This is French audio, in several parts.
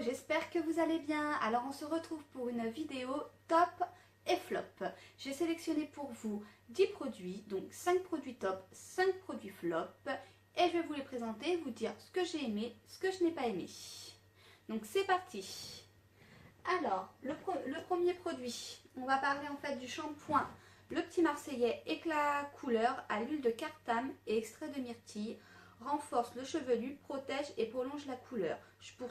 j'espère que vous allez bien. Alors on se retrouve pour une vidéo top et flop. J'ai sélectionné pour vous 10 produits, donc 5 produits top, 5 produits flop. Et je vais vous les présenter, vous dire ce que j'ai aimé, ce que je n'ai pas aimé. Donc c'est parti. Alors, le premier produit, on va parler en fait du shampoing Le Petit Marseillais Éclat Couleur à l'huile de cartame et extrait de myrtille. Renforce le chevelu, protège et prolonge la couleur.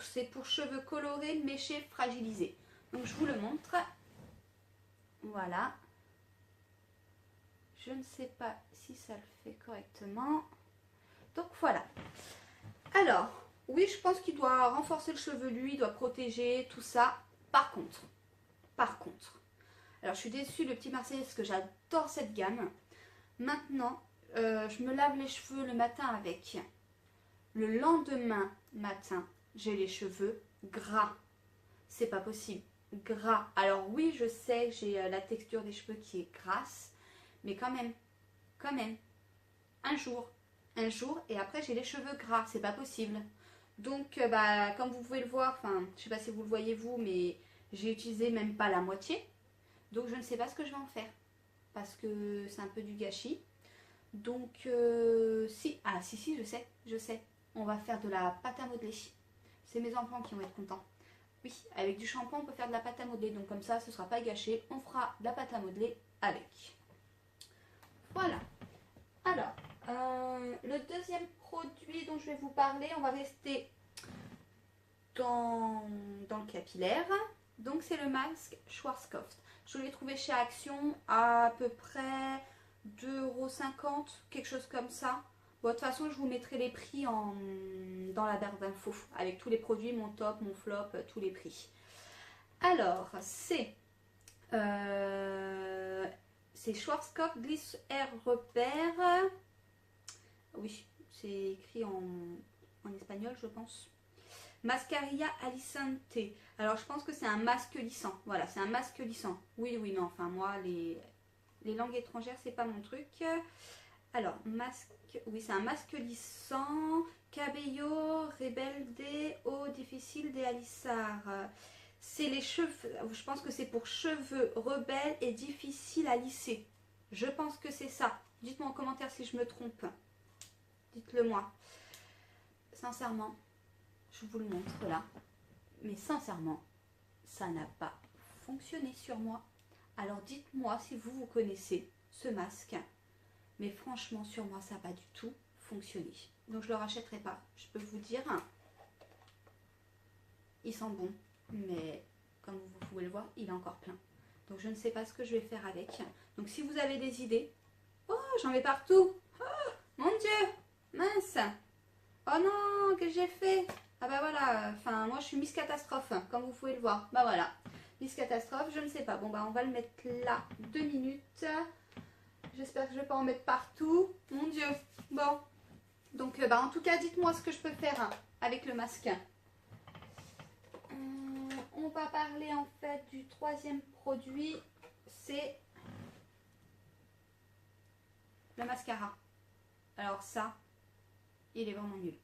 C'est pour cheveux colorés, méchés, fragilisés. Donc je vous le montre. Voilà. Je ne sais pas si ça le fait correctement. Donc voilà. Alors, oui, je pense qu'il doit renforcer le chevelu, il doit protéger, tout ça. Par contre, alors je suis déçue Le Petit Marseillais parce que j'adore cette gamme. Maintenant, je me lave les cheveux le matin avec. Le lendemain matin, j'ai les cheveux gras. C'est pas possible. Gras. Alors oui, je sais, j'ai la texture des cheveux qui est grasse. Mais quand même. Un jour, et après j'ai les cheveux gras. C'est pas possible. Donc, comme vous pouvez le voir, enfin, je sais pas si vous le voyez vous, mais j'ai utilisé même pas la moitié. Donc je ne sais pas ce que je vais en faire. Parce que c'est un peu du gâchis. Donc, si, je sais. On va faire de la pâte à modeler. C'est mes enfants qui vont être contents. Oui, avec du shampoing, on peut faire de la pâte à modeler. Donc comme ça, ce ne sera pas gâché. On fera de la pâte à modeler avec. Voilà. Alors, le deuxième produit dont je vais vous parler, on va rester dans le capillaire. Donc c'est le masque Schwarzkopf. Je l'ai trouvé chez Action à peu près 2,50 €, quelque chose comme ça. Bon, de toute façon, je vous mettrai les prix dans la barre d'infos, avec tous les produits, mon top, mon flop, tous les prix. Alors, c'est Schwarzkopf Gliss Air Repère. Oui, c'est écrit en espagnol, je pense. Mascarilla Alisante. Alors, je pense que c'est un masque lissant. Voilà, c'est un masque lissant. Oui, non, enfin, moi, les langues étrangères, c'est pas mon truc. Alors, masque, oui, c'est un masque lissant. Cabello Rebelde o Difficile de Alisar. C'est les cheveux, je pense que c'est pour cheveux rebelles et difficiles à lisser. Je pense que c'est ça. Dites-moi en commentaire si je me trompe. Dites-le moi. Sincèrement, je vous le montre là. Mais sincèrement, ça n'a pas fonctionné sur moi. Alors dites-moi si vous connaissez ce masque. Mais franchement, sur moi, ça n'a pas du tout fonctionné. Donc je ne le rachèterai pas. Je peux vous dire, il sent bon. Mais comme vous pouvez le voir, il est encore plein. Donc je ne sais pas ce que je vais faire avec. Donc si vous avez des idées... Oh, j'en mets partout. Oh, mon Dieu. Mince. Oh non, que j'ai fait? Ah bah voilà, enfin moi je suis Miss Catastrophe, comme vous pouvez le voir. Bah voilà, Miss Catastrophe, je ne sais pas. Bon bah on va le mettre là 2 minutes. J'espère que je ne vais pas en mettre partout. Mon Dieu. Bon. Donc en tout cas, dites-moi ce que je peux faire avec le masque. On va parler en fait du troisième produit. C'est le mascara. Alors ça, il est vraiment nul.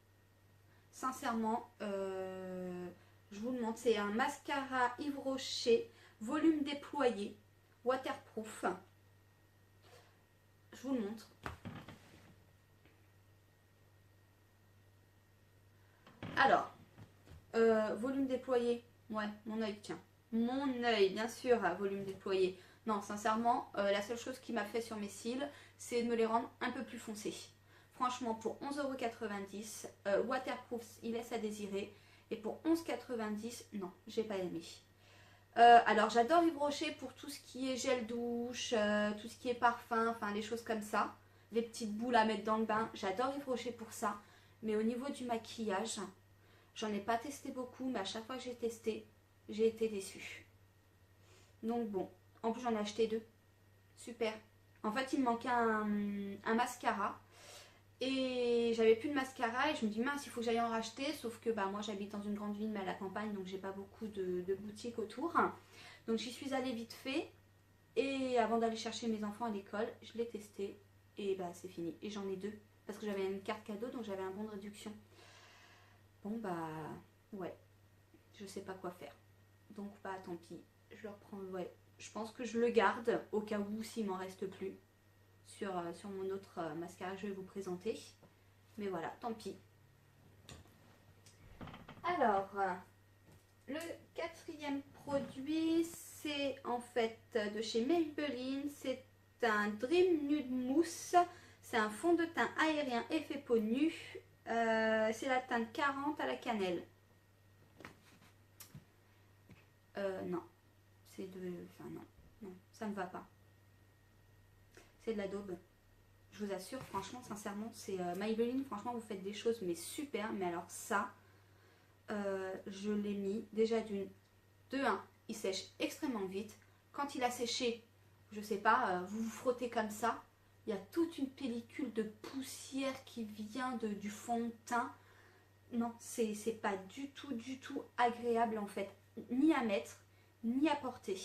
Sincèrement, je vous le montre. C'est un mascara Yves Rocher, volume déployé, waterproof. Je vous le montre. Alors, volume déployé. Ouais, mon œil, tiens. Mon œil, bien sûr, volume déployé. Non, sincèrement, la seule chose qui m'a fait sur mes cils, c'est de me les rendre un peu plus foncés. Franchement, pour 11,90 €, waterproof, il laisse à désirer. Et pour 11,90 €, non, j'ai pas aimé. Alors, j'adore Yves Rocher pour tout ce qui est gel douche, tout ce qui est parfum, enfin, les choses comme ça. Les petites boules à mettre dans le bain. J'adore Yves Rocher pour ça. Mais au niveau du maquillage, j'en ai pas testé beaucoup, mais à chaque fois que j'ai testé, j'ai été déçue. Donc bon, en plus j'en ai acheté 2. Super. En fait, il me manquait un mascara. Et j'avais plus de mascara et je me dis mince, il faut que j'aille en racheter. Sauf que moi j'habite dans une grande ville mais à la campagne, donc j'ai pas beaucoup de boutiques autour. Donc j'y suis allée vite fait. Et avant d'aller chercher mes enfants à l'école, je l'ai testé. Et c'est fini. Et j'en ai 2. Parce que j'avais une carte cadeau, donc j'avais un bon de réduction. Bon ouais. je sais pas quoi faire. Donc bah tant pis, je le reprends, ouais. Je pense que je le garde au cas où s'il m'en reste plus sur mon autre mascara que je vais vous présenter. Mais voilà, tant pis. Alors, le quatrième produit, c'est en fait de chez Maybelline. C'est un Dream Nude Mousse. C'est un fond de teint aérien effet peau nue. C'est la teinte 40 à la cannelle. Non. C'est de... Enfin non. Non, ça ne va pas. C'est de la daube. Je vous assure, franchement, sincèrement, c'est Maybelline. Franchement, vous faites des choses, mais super. Mais alors ça, je l'ai mis déjà de 1, il sèche extrêmement vite. Quand il a séché, je sais pas, vous vous frottez comme ça. Il y a toute une pellicule de poussière qui vient du fond de teint. Non, c'est pas du tout agréable en fait. Ni à mettre, ni à porter.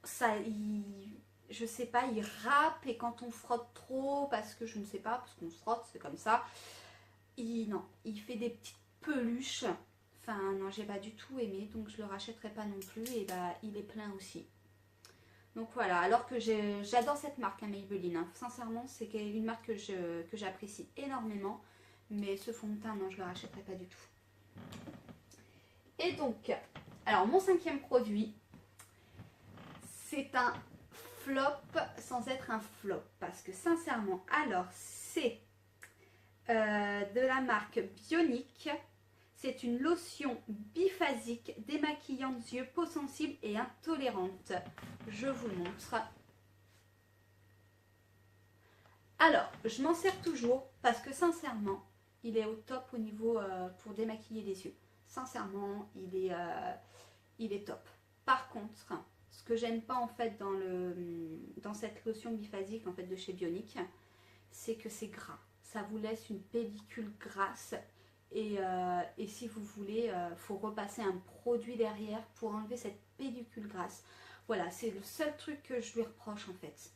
Ça, je sais pas, il râpe et quand on frotte trop, parce que je ne sais pas, parce qu'on se frotte, c'est comme ça. Non, il fait des petites peluches. Enfin non, j'ai pas du tout aimé, donc je le rachèterai pas non plus. Et bah il est plein aussi. Donc voilà, alors que j'adore cette marque, hein, Maybelline. Hein. Sincèrement, c'est une marque que j'apprécie énormément. Mais ce fond de teint, non, je le rachèterai pas du tout. Et donc, alors mon cinquième produit, c'est un flop sans être un flop. Parce que sincèrement, alors c'est de la marque Bionic. C'est une lotion biphasique démaquillante yeux, peau sensible et intolérante. Je vous le montre. Alors, je m'en sers toujours parce que sincèrement, il est au top au niveau pour démaquiller les yeux. Sincèrement, il est top. Par contre, ce que j'aime pas en fait dans cette lotion biphasique en fait de chez Bionic, c'est que c'est gras. Ça vous laisse une pellicule grasse. Et si vous voulez, faut repasser un produit derrière pour enlever cette pellicule grasse. Voilà, c'est le seul truc que je lui reproche en fait.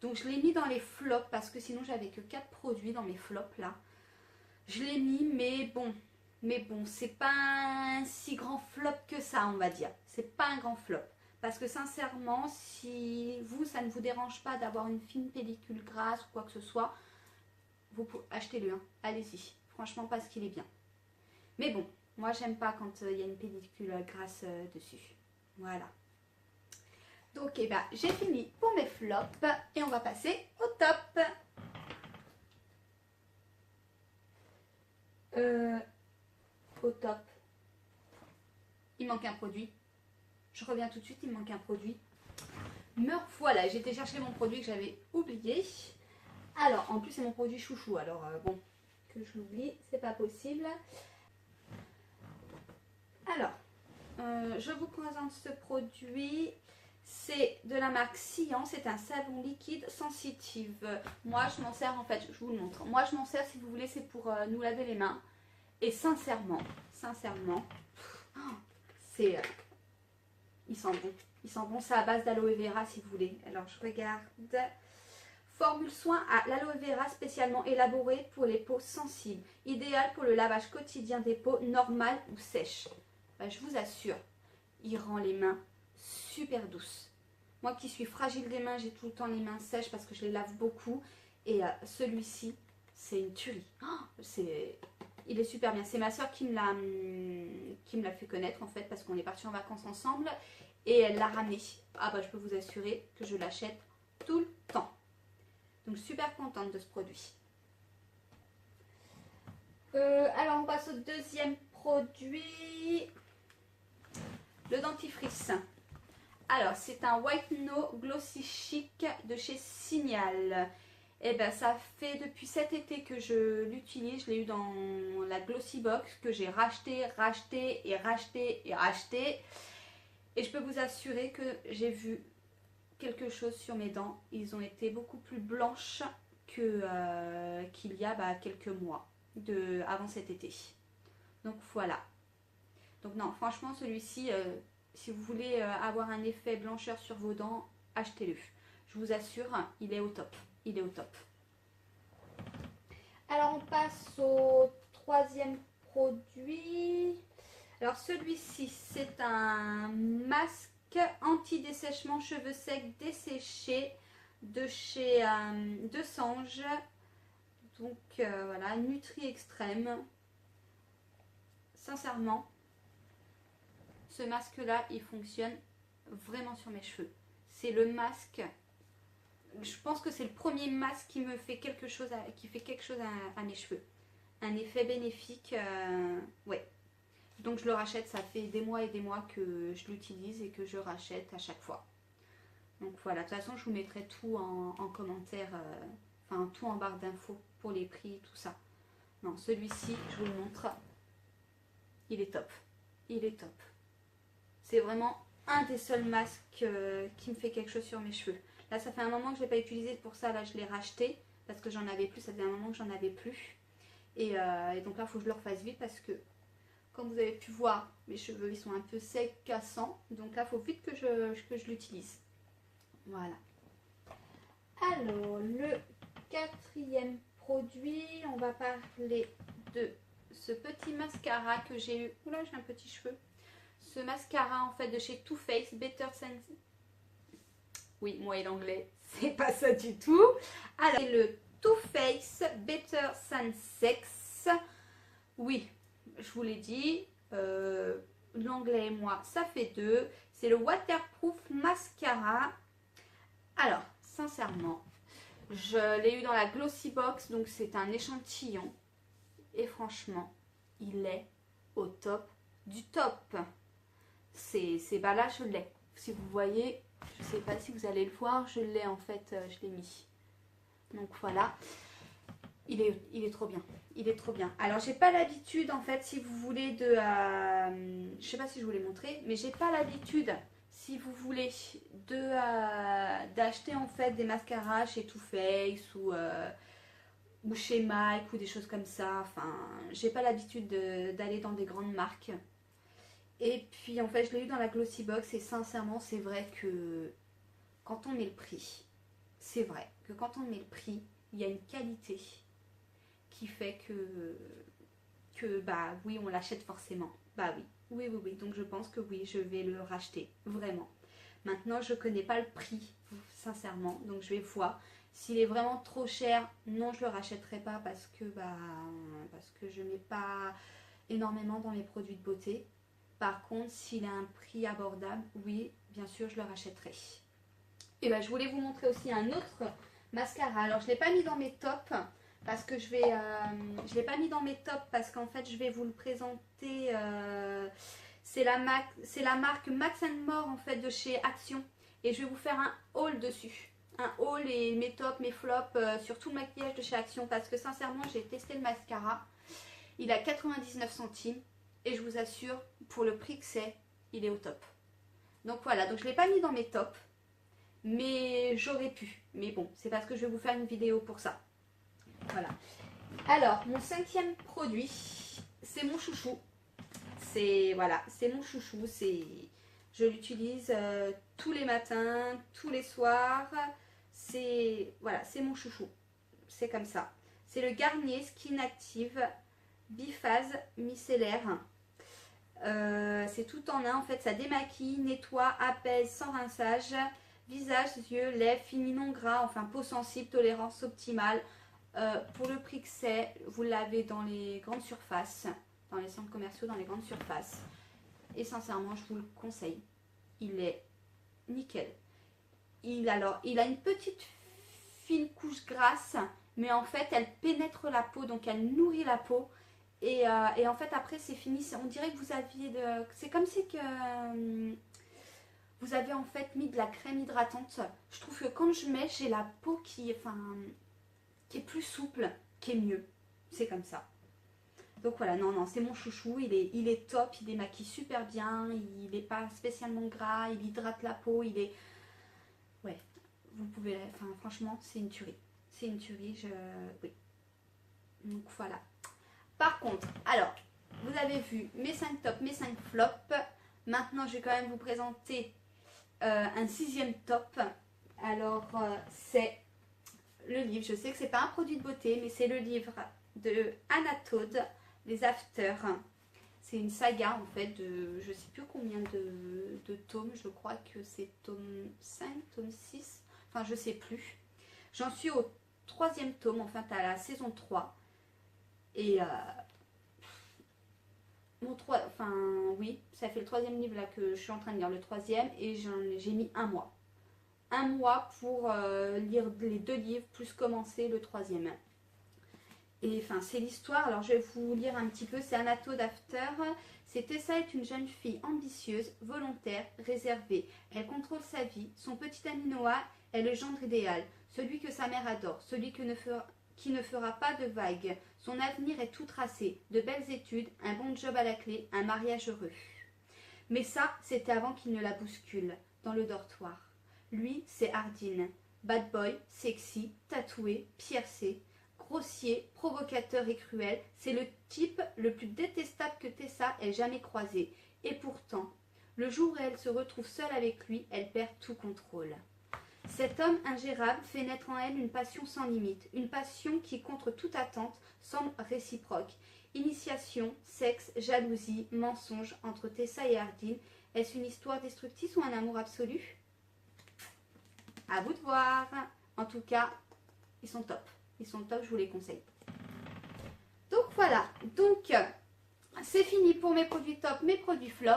Donc je l'ai mis dans les flops parce que sinon j'avais que 4 produits dans mes flops là. Je l'ai mis, mais bon, c'est pas un si grand flop que ça, on va dire. C'est pas un grand flop. Parce que sincèrement, si vous, ça ne vous dérange pas d'avoir une fine pellicule grasse ou quoi que ce soit, vous pouvez achetez-le, hein. Allez-y. Franchement, parce qu'il est bien. Mais bon, moi, j'aime pas quand il y a une pellicule grasse dessus. Voilà. Donc, eh ben, j'ai fini pour mes flops et on va passer au top. Au top. Il manque un produit. Je reviens tout de suite, il manque un produit. Me voilà, j'ai été chercher mon produit que j'avais oublié. Alors, en plus, c'est mon produit chouchou. Alors, bon, que je l'oublie, c'est pas possible. Alors, je vous présente ce produit. C'est de la marque Cyan. C'est un savon liquide sensitive. Moi, je m'en sers, en fait, je vous le montre. Moi, je m'en sers, si vous voulez, c'est pour nous laver les mains. Et sincèrement, c'est... il sent bon. Il sent bon, c'est à base d'aloe vera, si vous voulez. Alors, je regarde... Formule soin à l'aloe vera spécialement élaborée pour les peaux sensibles. Idéal pour le lavage quotidien des peaux normales ou sèches. Ben, je vous assure, il rend les mains super douces. Moi qui suis fragile des mains, j'ai tout le temps les mains sèches parce que je les lave beaucoup. Et celui-ci, c'est une tuerie. Oh, il est super bien. C'est ma soeur qui me l'a fait connaître en fait parce qu'on est partis en vacances ensemble. Et elle l'a ramené. Ah bah je peux vous assurer que je l'achète tout le temps. Donc super contente de ce produit. Alors on passe au deuxième produit. Le dentifrice. Alors c'est un White No Glossy Chic de chez Signal. Et ben ça fait depuis cet été que je l'utilise. Je l'ai eu dans la Glossy Box que j'ai racheté. Et je peux vous assurer que j'ai vu quelque chose sur mes dents. Ils ont été beaucoup plus blanches qu'il y a quelques mois avant cet été. Donc voilà. Donc non, franchement celui-ci, si vous voulez avoir un effet blancheur sur vos dents, achetez-le. Je vous assure, il est au top. Il est au top. Alors on passe au troisième produit. Alors celui-ci, c'est un masque anti-dessèchement cheveux secs desséchés de chez De Sange. Donc voilà, Nutri Extrême. Sincèrement, ce masque-là, il fonctionne vraiment sur mes cheveux. C'est le masque, je pense que c'est le premier masque qui me fait quelque chose à mes cheveux. Un effet bénéfique, ouais. Donc je le rachète, ça fait des mois et des mois que je l'utilise et que je rachète à chaque fois. Donc voilà, de toute façon je vous mettrai tout en commentaire, enfin tout en barre d'infos pour les prix, tout ça. Non, celui-ci, je vous le montre, il est top. Il est top. C'est vraiment un des seuls masques qui me fait quelque chose sur mes cheveux. Là, ça fait un moment que je ne l'ai pas utilisé, pour ça, là, je l'ai racheté parce que j'en avais plus, ça faisait un moment que j'en avais plus. Et donc là, il faut que je le refasse vite parce que, comme vous avez pu voir, mes cheveux, ils sont un peu secs, cassants. Donc là, il faut vite que je l'utilise. Voilà. Alors, le quatrième produit, on va parler de ce petit mascara que j'ai eu. Oula, j'ai un petit cheveu. Ce mascara en fait de chez Too Faced Better Sense. Oui, moi et l'anglais, c'est pas ça du tout. Alors, c'est le Too Faced Better Sense. Oui, je vous l'ai dit. L'anglais et moi, ça fait deux. C'est le Waterproof Mascara. Alors, sincèrement, je l'ai eu dans la Glossy Box, donc c'est un échantillon. Et franchement, il est au top du top. Bah là, je l'ai. Si vous voyez, je sais pas si vous allez le voir, je l'ai en fait, je l'ai mis. Donc voilà, il est trop bien. Il est trop bien. Alors, j'ai pas l'habitude en fait, si vous voulez, je sais pas si je vous l'ai montré, mais j'ai pas l'habitude, si vous voulez, d'acheter en fait des mascaras chez Too Faced ou chez Mike ou des choses comme ça. Enfin, j'ai pas l'habitude d'aller dans des grandes marques. Et puis en fait, je l'ai eu dans la Glossy Box et sincèrement, c'est vrai que quand on met le prix, c'est vrai que quand on met le prix, il y a une qualité qui fait que bah oui, on l'achète forcément. Bah oui, oui, oui, oui. Donc je pense que oui, je vais le racheter, vraiment. Maintenant, je connais pas le prix, sincèrement, donc je vais voir. S'il est vraiment trop cher, non, je le rachèterai pas parce que je mets pas énormément dans mes produits de beauté. Par contre, s'il a un prix abordable, oui, bien sûr, je le rachèterai. Et ben, je voulais vous montrer aussi un autre mascara. Alors, je ne l'ai pas mis dans mes tops parce que je l'ai pas mis dans mes tops parce qu'en fait, je vais vous le présenter. C'est la marque Max More en fait de chez Action. Et je vais vous faire un haul dessus. Un haul et mes tops, mes flops sur tout le maquillage de chez Action. Parce que sincèrement, j'ai testé le mascara. Il a 99 centimes. Et je vous assure, pour le prix que c'est, il est au top. Donc voilà, donc je ne l'ai pas mis dans mes tops. Mais j'aurais pu. Mais bon, c'est parce que je vais vous faire une vidéo pour ça. Voilà. Alors, mon cinquième produit, c'est mon chouchou. Voilà, c'est mon chouchou. Je l'utilise tous les matins, tous les soirs. Voilà, c'est mon chouchou. C'est comme ça. C'est le Garnier Skin Active Biphase Micellaire. C'est tout en un en fait, ça démaquille, nettoie, apaise sans rinçage, visage, yeux, lèvres, fini non gras, enfin peau sensible, tolérance optimale. Pour le prix que c'est, vous l'avez dans les grandes surfaces, dans les centres commerciaux, dans les grandes surfaces. Et sincèrement, je vous le conseille. Il est nickel. Il a une petite fine couche grasse, mais en fait, elle pénètre la peau, donc elle nourrit la peau. Et en fait après c'est fini, on dirait que vous aviez c'est comme si que vous avez en fait mis de la crème hydratante. Je trouve que quand je mets, j'ai la peau qui est plus souple, qui est mieux. C'est comme ça. Donc voilà, non, c'est mon chouchou, il est top, il démaquille super bien, il n'est pas spécialement gras, il hydrate la peau, ouais, vous pouvez, franchement, c'est une tuerie. C'est une tuerie, oui. Donc voilà. Par contre, alors, vous avez vu mes 5 tops, mes 5 flops. Maintenant, je vais quand même vous présenter un 6e top. Alors, c'est le livre. Je sais que c'est pas un produit de beauté, mais c'est le livre de Anna Todd, Les Afters. C'est une saga en fait de je sais plus combien de tomes, je crois que c'est tome 5, tome 6, enfin je sais plus. J'en suis au troisième tome, enfin à la saison 3. Et enfin oui, ça fait le troisième livre là que je suis en train de lire, le troisième, et j'ai mis un mois. Un mois pour lire les 2 livres, plus commencer le troisième. Et enfin, c'est l'histoire, alors je vais vous lire un petit peu, c'est Anato d'After. C'est Tessa est une jeune fille ambitieuse, volontaire, réservée. Elle contrôle sa vie. Son petit ami Noah est le gendre idéal, celui que sa mère adore, celui qui ne fera pas de vagues. Son avenir est tout tracé, de belles études, un bon job à la clé, un mariage heureux. Mais ça, c'était avant qu'il ne la bouscule, dans le dortoir. Lui, c'est Hardin, bad boy, sexy, tatoué, piercé, grossier, provocateur et cruel, c'est le type le plus détestable que Tessa ait jamais croisé. Et pourtant, le jour où elle se retrouve seule avec lui, elle perd tout contrôle. Cet homme ingérable fait naître en elle une passion sans limite, une passion qui, contre toute attente, semble réciproque. Initiation, sexe, jalousie, mensonge entre Tessa et Hardin. Est-ce une histoire destructrice ou un amour absolu? À vous de voir. En tout cas, ils sont top. Ils sont top, je vous les conseille. Donc voilà, donc c'est fini pour mes produits top, mes produits flop.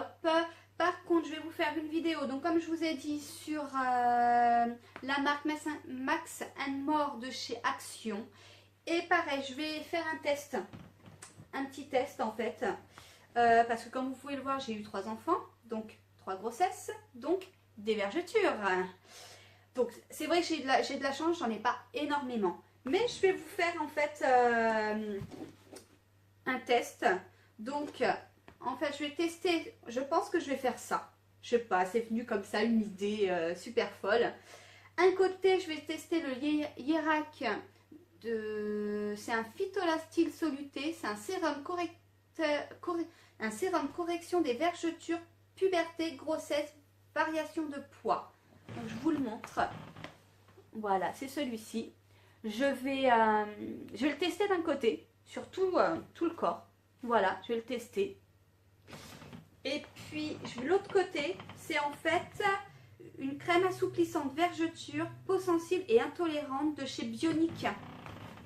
Par contre, je vais vous faire une vidéo, donc comme je vous ai dit, sur la marque Max & More de chez Action. Et pareil, je vais faire un petit test en fait. Parce que comme vous pouvez le voir, j'ai eu 3 enfants, donc 3 grossesses, donc des vergetures. Donc c'est vrai que j'ai de la chance, j'en ai pas énormément. Mais je vais vous faire en fait un test. Donc en fait je vais tester, je pense que je vais faire ça. Je sais pas, c'est venu comme ça, une idée super folle. Un côté je vais tester le Hierac, c'est un Phytolastyle soluté, c'est un sérum correction des vergetures, puberté, grossesse, variation de poids. Donc je vous le montre. Voilà, c'est celui-ci. Je vais le tester d'un côté, sur tout le corps. Voilà, je vais le tester. Et puis, l'autre côté, c'est en fait une crème assouplissante vergeture, peau sensible et intolérante de chez Bionic.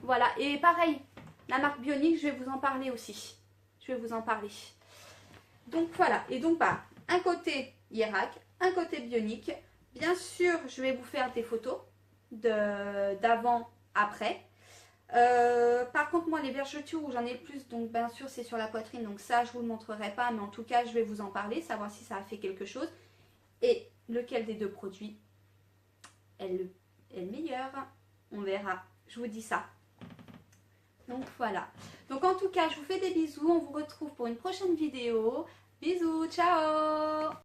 Voilà, et pareil, la marque Bionic, je vais vous en parler aussi. Je vais vous en parler. Donc voilà, et donc un côté Hierac, un côté Bionic. Bien sûr, je vais vous faire des photos d'avant, après. Par contre, moi, les vergetures où j'en ai le plus, donc bien sûr, c'est sur la poitrine. Donc ça, je ne vous le montrerai pas, mais en tout cas, je vais vous en parler, savoir si ça a fait quelque chose. Et lequel des 2 produits est le meilleur. On verra, je vous dis ça. Donc voilà. Donc en tout cas, je vous fais des bisous. On vous retrouve pour une prochaine vidéo. Bisous, ciao!